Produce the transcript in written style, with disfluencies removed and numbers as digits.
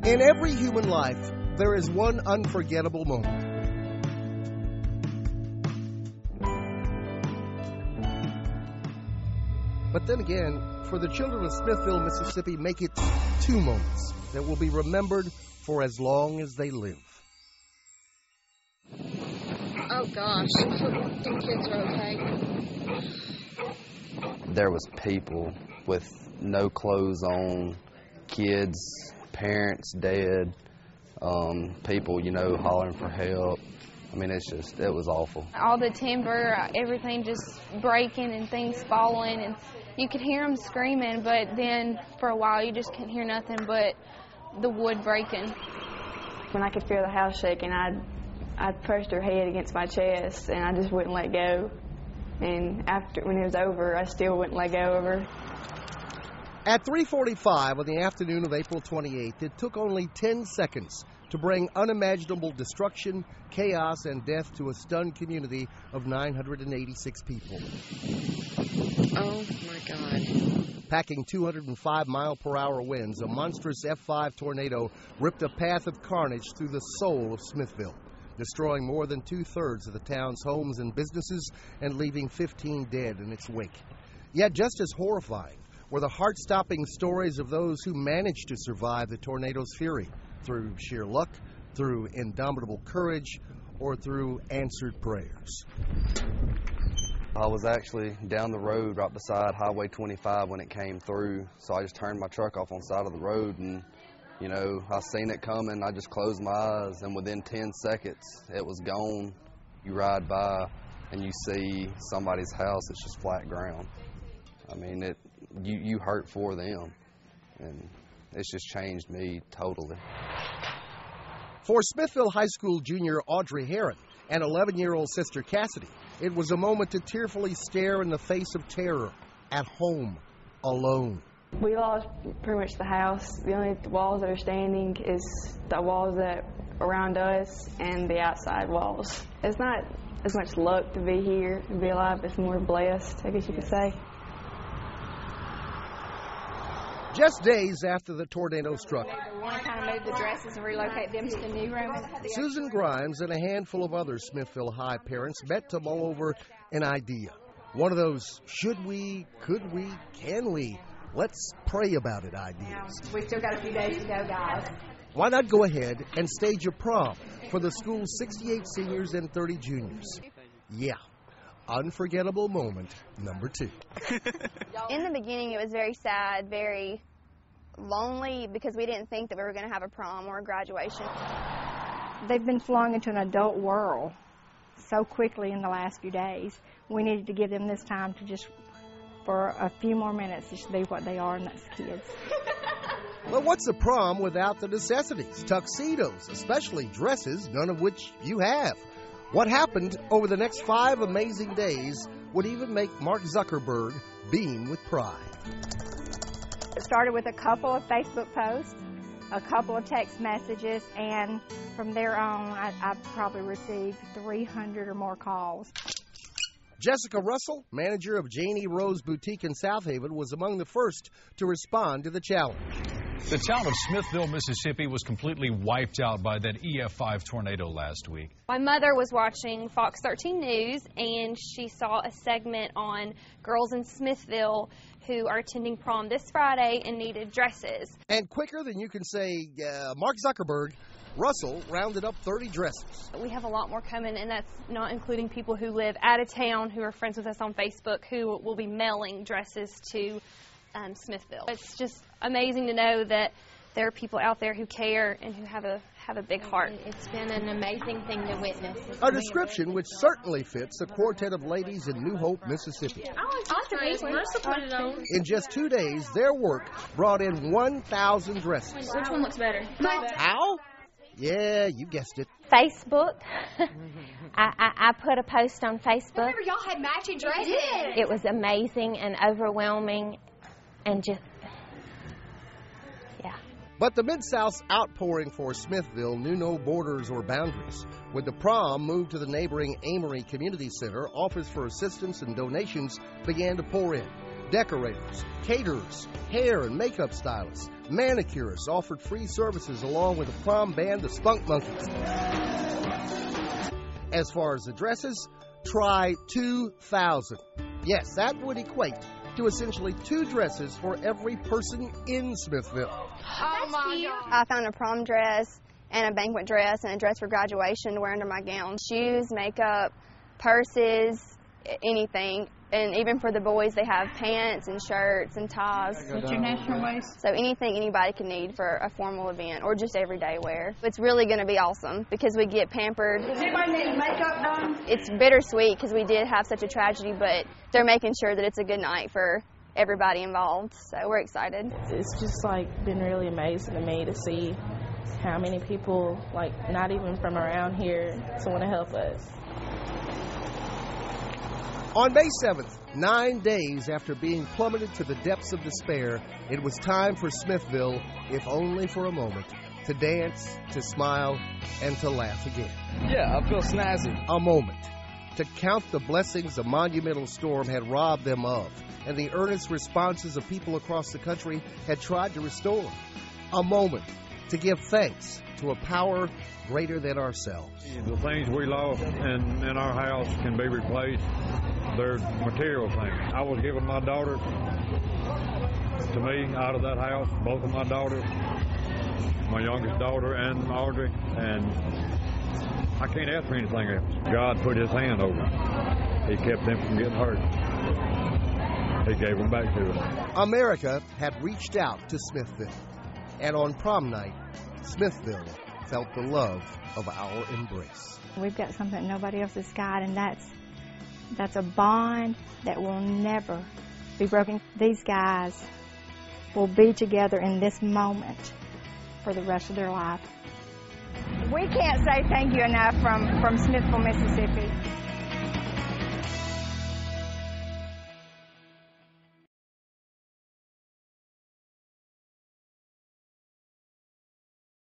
In every human life, there is one unforgettable moment. But then again, for the children of Smithville, Mississippi, make it two moments that will be remembered for as long as they live. Oh gosh, them kids are okay. There was people with no clothes on, kids, parents dead, people, hollering for help. I mean, it was awful. All the timber, everything just breaking and things falling, and you could hear them screaming, but then for a while you just couldn't hear nothing but the wood breaking. When I could feel the house shaking, I'd pushed her head against my chest, and I just wouldn't let go. And when it was over, I still wouldn't let go of her. At 3:45 on the afternoon of April 28th, it took only 10 seconds to bring unimaginable destruction, chaos, and death to a stunned community of 986 people. Oh, my God. Packing 205-mile-per-hour winds, a monstrous F5 tornado ripped a path of carnage through the soul of Smithville, destroying more than two-thirds of the town's homes and businesses and leaving 15 dead in its wake. Yet just as horrifying were the heart-stopping stories of those who managed to survive the tornado's fury through sheer luck, through indomitable courage, or through answered prayers. I was actually down the road right beside Highway 25 when it came through, so I just turned my truck off on the side of the road, and I seen it coming. I just closed my eyes, and within 10 seconds, it was gone. You ride by, and you see somebody's house. It's just flat ground. I mean, you hurt for them, and it's just changed me totally. For Smithville High School junior Audrey Herron and 11-year-old sister Cassidy, it was a moment to tearfully stare in the face of terror, at home, alone. We lost pretty much the house. The only walls that are standing is the walls that around us and the outside walls. It's not as much luck to be here and be alive. It's more blessed, I guess you could say. Just days after the tornado struck, We want to kind of move the dresses and relocate them to the new room. Susan Grimes and a handful of other Smithville High parents met to mull over an idea. One of those should we, could we, can we, let's pray about it ideas. We've still got a few days to go, guys. Why not go ahead and stage a prom for the school's 68 seniors and 30 juniors? Yeah, unforgettable moment number 2. In the beginning, it was very sad, very lonely, because we didn't think that we were going to have a prom or a graduation. They've been flung into an adult world so quickly in the last few days. We needed to give them this time to just, for a few more minutes, just be what they are, and that's kids. But what's a prom without the necessities? Tuxedos, especially dresses, none of which you have. What happened over the next 5 amazing days would even make Mark Zuckerberg beam with pride. It started with a couple of Facebook posts, a couple of text messages, and from there on, I've probably received 300 or more calls. Jessica Russell, manager of Janie Rose Boutique in South Haven, was among the first to respond to the challenge. The town of Smithville, Mississippi was completely wiped out by that EF5 tornado last week. My mother was watching Fox 13 News, and she saw a segment on girls in Smithville who are attending prom this Friday and needed dresses. And quicker than you can say Mark Zuckerberg, Russell rounded up 30 dresses. We have a lot more coming, and that's not including people who live out of town who are friends with us on Facebook who will be mailing dresses to Smithville. It's just amazing to know that there are people out there who care and who have a big heart. It's been an amazing thing to witness. A description which certainly fits the quartet of ladies in New Hope, Mississippi. In just 2 days, their work brought in 1,000 dresses. Which one looks better? How? Yeah, you guessed it. Facebook. I put a post on Facebook. Remember, y'all had matching dresses. It was amazing and overwhelming, and just, yeah. But the Mid-South's outpouring for Smithville knew no borders or boundaries. With the prom moved to the neighboring Amory Community Center, offers for assistance and donations began to pour in. decorators, caterers, hair and makeup stylists, manicurists offered free services along with a prom band, the Spunk Monkeys. As far as the dresses, try 2,000. Yes, that would equate to essentially 2 dresses for every person in Smithville. Oh my God. I found a prom dress and a banquet dress and a dress for graduation to wear under my gown. Shoes, makeup, purses, anything. And even for the boys, they have pants and shirts and ties. What's your national waist? So anything anybody can need for a formal event or just everyday wear. It's really going to be awesome because we get pampered. Does anybody need makeup done? It's bittersweet because we did have such a tragedy, but they're making sure that it's a good night for everybody involved. So we're excited. It's just been really amazing to me to see how many people, not even from around here, to want to help us. On May 7th, 9 days after being plummeted to the depths of despair, it was time for Smithville, if only for a moment, to dance, to smile, and to laugh again. Yeah, I feel snazzy. A moment to count the blessings a monumental storm had robbed them of, and the earnest responses of people across the country had tried to restore. A moment to give thanks to a power greater than ourselves. The things we lost in our house can be replaced. They're material things. I was giving my daughter to me out of that house, both of my daughters, my youngest daughter and Audrey, and I can't ask for anything else. God put his hand over them. He kept them from getting hurt. He gave them back to us. America had reached out to Smithville, and on prom night, Smithville felt the love of our embrace. We've got something that nobody else has got, and that's a bond that will never be broken. These guys will be together in this moment for the rest of their life. We can't say thank you enough from Smithville, Mississippi.